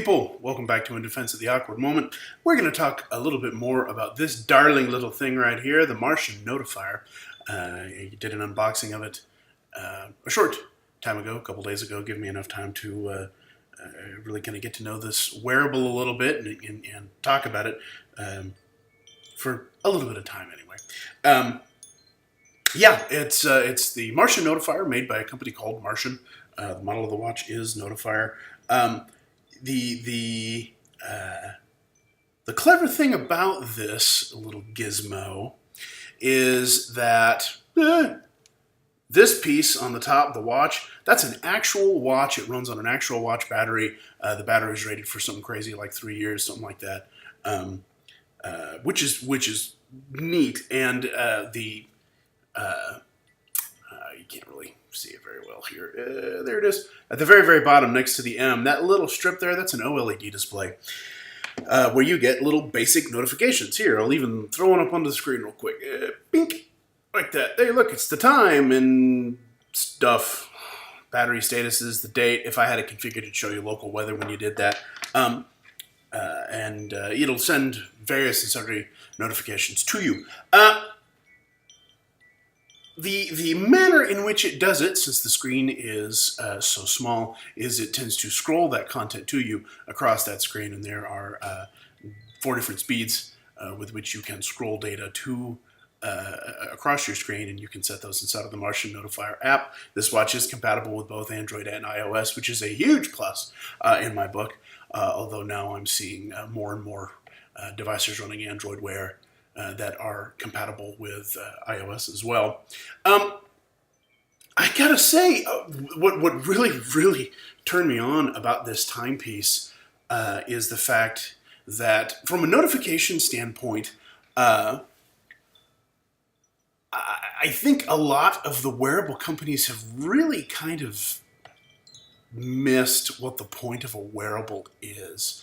people, welcome back to In Defense of the Awkward Moment. We're going to talk a little bit more about this darling little thing right here, the Martian Notifier. You did an unboxing of it a short time ago, a couple days ago, giving me enough time to really kind of get to know this wearable a little bit and talk about it for a little bit of time anyway. It's the Martian Notifier made by a company called Martian. The model of the watch is Notifier. The clever thing about this little gizmo is that this piece on the top of the watch, that's an actual watch. It runs on an actual watch battery. The battery is rated for something crazy like 3 years, something like that, which is neat. And you can't really see it very well here. There it is. At the very, very bottom next to the M, that little strip there, that's an OLED display where you get little basic notifications. Here, I'll even throw one up onto the screen real quick. Bink, like that. Hey, look, it's the time and stuff. Battery statuses, the date. If I had it configured to show you local weather when you did that. It'll send various and sundry notifications to you. The manner in which it does it, since the screen is so small, is it tends to scroll that content to you across that screen, and there are 4 different speeds with which you can scroll data to across your screen, and you can set those inside of the Martian Notifier app. This watch is compatible with both Android and iOS, which is a huge plus in my book, although now I'm seeing more and more devices running Android Wear that are compatible with iOS as well. I gotta say, what really turned me on about this timepiece is the fact that, from a notification standpoint, I think a lot of the wearable companies have really kind of missed what the point of a wearable is.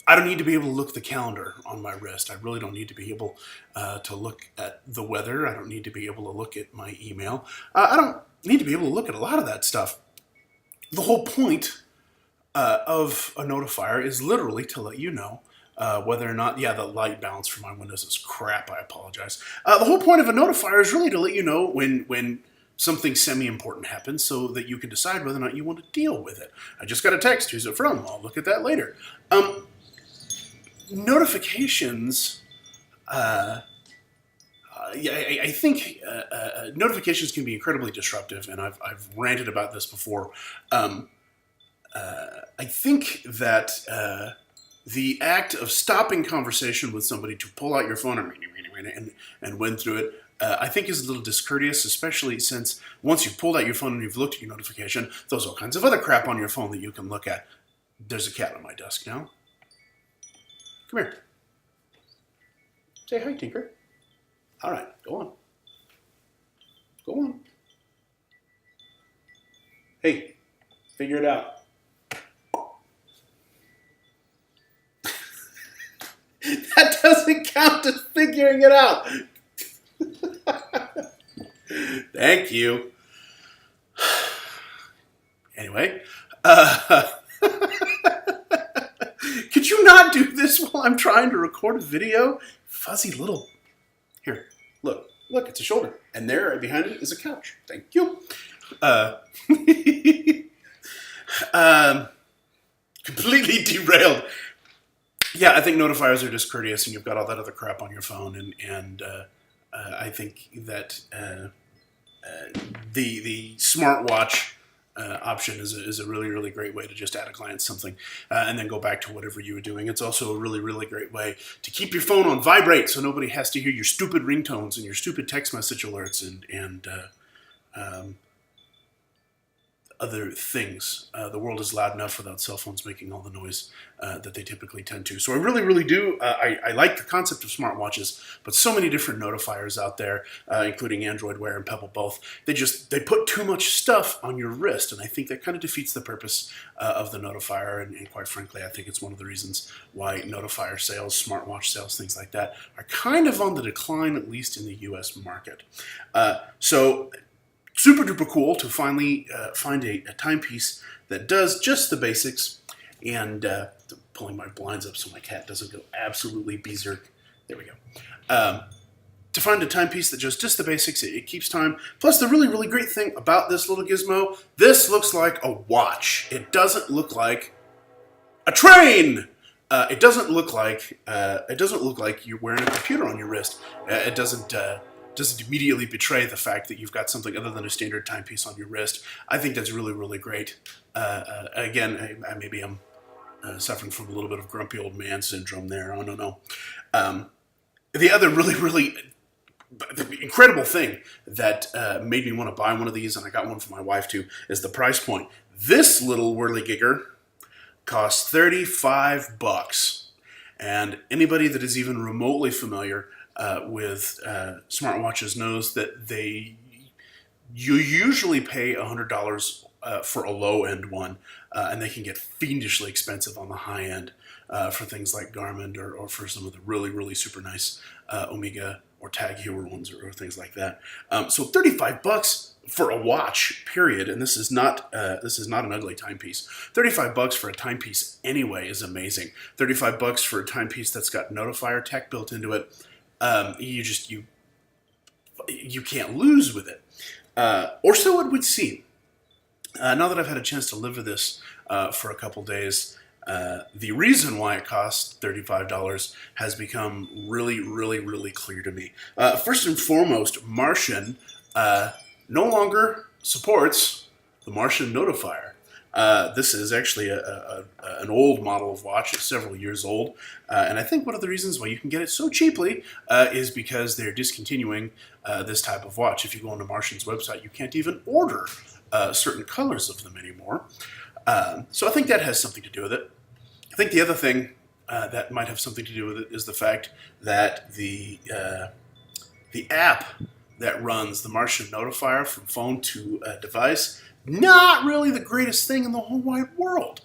I don't need to be able to look at the calendar on my wrist. I really don't need to be able to look at the weather. I don't need to be able to look at my email. I don't need to be able to look at a lot of that stuff. The whole point of a notifier is literally to let you know whether or not, the light balance for my windows is crap, I apologize. The whole point of a notifier is really to let you know when something semi-important happens so that you can decide whether or not you want to deal with it. I just got a text. Who's it from? I'll look at that later. Notifications, I think notifications can be incredibly disruptive, and I've ranted about this before. I think that the act of stopping conversation with somebody to pull out your phone and went through it, I think is a little discourteous, especially since once you've pulled out your phone and you've looked at your notification, there's all kinds of other crap on your phone that you can look at. There's a cat on my desk now. Come here. Say hi, Tinker. All right, go on. Go on. Hey, figure it out. That doesn't count as figuring it out. Thank you. Anyway, could you not do this while I'm trying to record a video? Fuzzy little... Here, look, it's a shoulder. And there, right behind it, is a couch. Thank you. Completely derailed. Yeah, I think notifiers are discourteous, and you've got all that other crap on your phone, and I think that the Smartwatch option is a really, really great way to just at a glance something and then go back to whatever you were doing. It's also a really, really great way to keep your phone on vibrate so nobody has to hear your stupid ringtones and your stupid text message alerts and other things. The world is loud enough without cell phones making all the noise that they typically tend to. So I really, really do. I like the concept of smartwatches, but so many different notifiers out there, including Android Wear and Pebble both. They put too much stuff on your wrist, and I think that kind of defeats the purpose of the notifier. And quite frankly, I think it's one of the reasons why notifier sales, smartwatch sales, things like that are kind of on the decline, at least in the U.S. market. Super duper cool to finally find a timepiece that does just the basics And pulling my blinds up so my cat doesn't go absolutely berserk. There we go. To find a timepiece that does just the basics, it keeps time. Plus, the really, really great thing about this little gizmo, this looks like a watch. It doesn't look like a train. It doesn't look like you're wearing a computer on your wrist. It doesn't immediately betray the fact that you've got something other than a standard timepiece on your wrist. I think that's really, really great. Again, maybe I'm suffering from a little bit of grumpy old man syndrome there. I don't know. The other really, really incredible thing that made me want to buy one of these, and I got one for my wife too, is the price point. This little whirligigger costs $35. And anybody that is even remotely familiar with smartwatches knows that you usually pay $100 for a low-end one, and they can get fiendishly expensive on the high end for things like Garmin or for some of the really, really super nice Omega or Tag Heuer ones or things like that. So $35 for a watch, period, and this is not an ugly timepiece. $35 for a timepiece anyway is amazing. $35 for a timepiece that's got Notifier tech built into it. You can't lose with it, or so it would seem. Now that I've had a chance to live with this for a couple days, the reason why it costs $35 has become really, really, really clear to me. First and foremost, Martian no longer supports the Martian Notifier. This is actually an old model of watch. It's several years old. And I think one of the reasons why you can get it so cheaply is because they're discontinuing this type of watch. If you go onto Martian's website, you can't even order certain colors of them anymore. So I think that has something to do with it. I think the other thing that might have something to do with it is the fact that the app that runs the Martian Notifier from phone to device, not really the greatest thing in the whole wide world.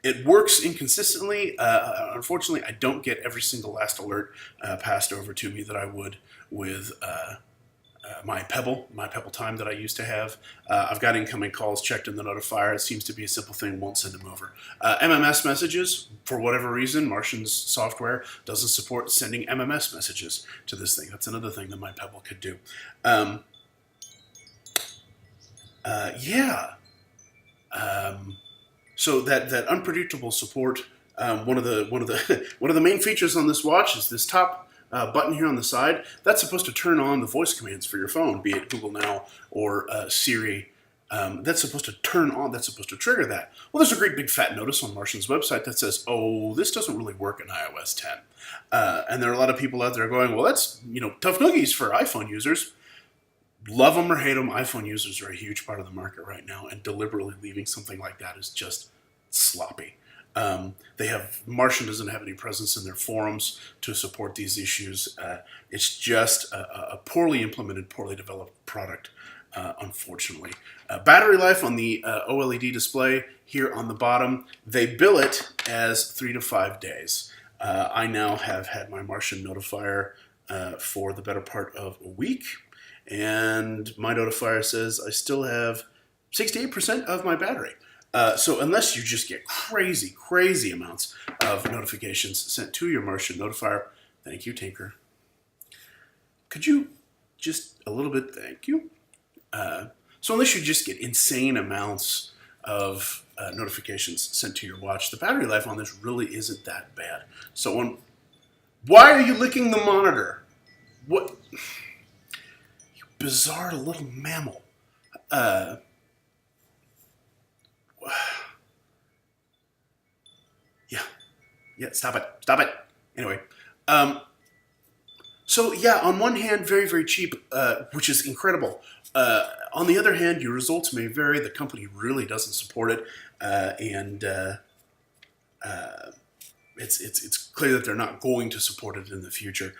It works inconsistently. Unfortunately, I don't get every single last alert passed over to me that I would with my Pebble time that I used to have. I've got incoming calls checked in the Notifier. It seems to be a simple thing, won't send them over. MMS messages, for whatever reason, Martian's software doesn't support sending MMS messages to this thing. That's another thing that my Pebble could do. So that unpredictable support. One of the main features on this watch is this top button here on the side. That's supposed to turn on the voice commands for your phone, be it Google Now or Siri. That's supposed to turn on. That's supposed to trigger that. Well, there's a great big fat notice on Martian's website that says, "Oh, this doesn't really work in iOS 10." And there are a lot of people out there going, "Well, that's tough noogies for iPhone users." Love them or hate them, iPhone users are a huge part of the market right now, and deliberately leaving something like that is just sloppy. Martian doesn't have any presence in their forums to support these issues. It's just a poorly implemented, poorly developed product, unfortunately. Battery life on the OLED display here on the bottom, they bill it as 3 to 5 days. I now have had my Martian Notifier for the better part of a week, and my Notifier says I still have 68% of my battery. So unless you just get crazy, crazy amounts of notifications sent to your Martian Notifier, thank you, Tinker. Could you just a little bit, thank you. So unless you just get insane amounts of notifications sent to your watch, the battery life on this really isn't that bad. So why are you licking the monitor? What? You bizarre little mammal. Yeah, stop it. Anyway, so yeah, on one hand, very, very cheap, which is incredible. On the other hand, your results may vary. The company really doesn't support it, and it's clear that they're not going to support it in the future.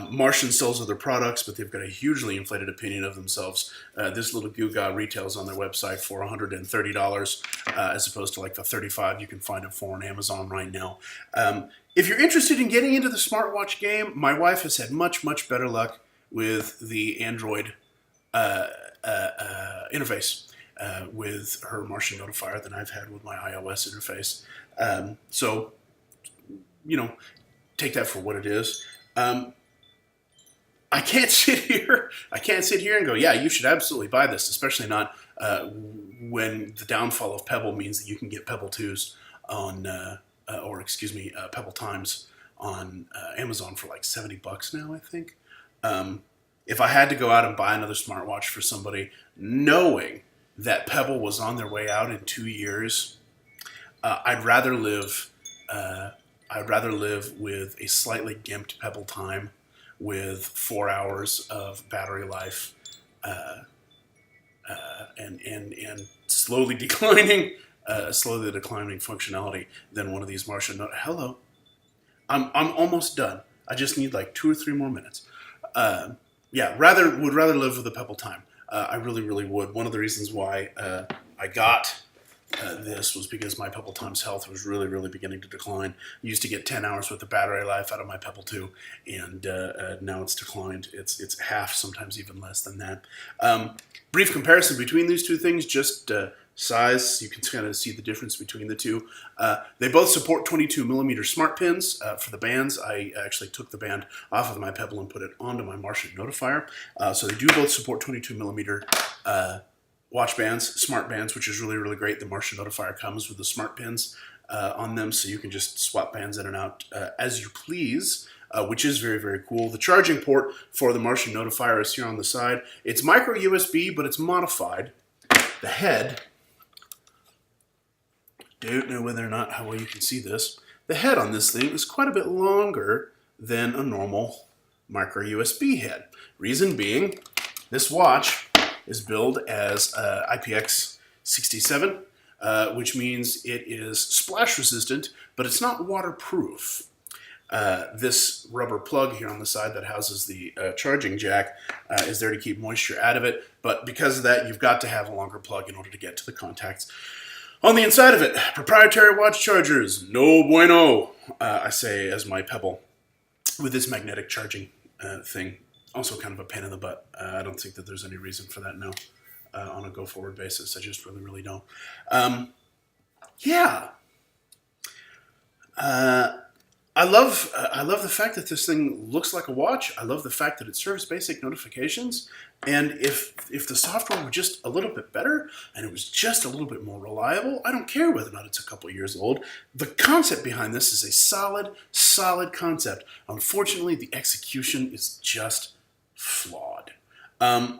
Martian sells other products, but they've got a hugely inflated opinion of themselves. This little Guga retails on their website for $130, as opposed to like the $35 you can find it for on Amazon right now. If you're interested in getting into the smartwatch game, my wife has had much, much better luck with the Android interface. with her Martian Notifier than I've had with my iOS interface. So, you know, take that for what it is. I can't sit here. I can't sit here and go, yeah, you should absolutely buy this, especially not when the downfall of Pebble means that you can get Pebble 2s on, Pebble Times on Amazon for like $70 now, I think. If I had to go out and buy another smartwatch for somebody, knowing that Pebble was on their way out in 2 years, I'd rather live with a slightly gimped Pebble Time with 4 hours of battery life and slowly declining functionality than one of these Martian. Hello, I'm almost done. I just need like 2 or 3 more minutes. Yeah, would rather live with a Pebble Time. I really would. One of the reasons why I got this was because my Pebble Time's health was really beginning to decline. I used to get 10 hours worth of battery life out of my Pebble 2, and now it's declined. It's half, sometimes even less than that. Brief comparison between these two things, just size. You can kind of see the difference between the two. They both support 22mm smart pins for the bands. I actually took the band off of my Pebble and put it onto my Martian Notifier. So they do both support 22mm watch bands, smart bands, which is really great. The Martian Notifier comes with the smart pins on them, so you can just swap bands in and out as you please, which is very cool. The charging port for the Martian Notifier is here on the side. It's micro USB, but it's modified. The head, don't know whether or not how well you can see this. The head on this thing is quite a bit longer than a normal micro USB head. Reason being, this watch is billed as IPX67, which means it is splash resistant, but it's not waterproof. This rubber plug here on the side that houses the charging jack is there to keep moisture out of it, but because of that, you've got to have a longer plug in order to get to the contacts on the inside of it. Proprietary watch chargers, no bueno, I say as my Pebble, with this magnetic charging thing. Also kind of a pain in the butt. I don't think that there's any reason for that now on a go-forward basis. I just really don't. Yeah. I love the fact that this thing looks like a watch. I love the fact that it serves basic notifications. And if the software were just a little bit better and it was just a little bit more reliable, I don't care whether or not it's a couple years old. The concept behind this is a solid concept. Unfortunately, the execution is just flawed. For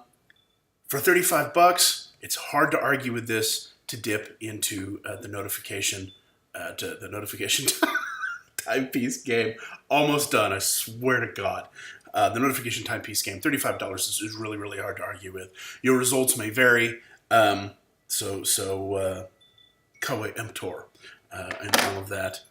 $35, it's hard to argue with this to dip into the notification timepiece game. Almost done, I swear to God. The notification timepiece game, $35 is really hard to argue with. Your results may vary, so Kawe Emptor and all of that.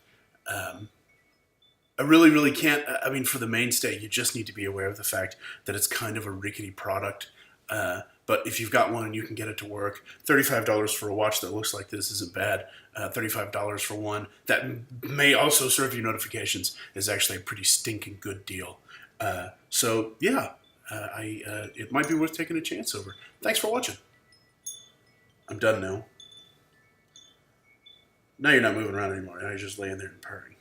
I really can't. I mean, for the mainstay, you just need to be aware of the fact that it's kind of a rickety product. But if you've got one and you can get it to work, $35 for a watch that looks like this isn't bad. $35 for one that may also serve you notifications is actually a pretty stinking good deal. So yeah, it might be worth taking a chance over. Thanks for watching. I'm done now. Now you're not moving around anymore. Now you're just laying there and purring.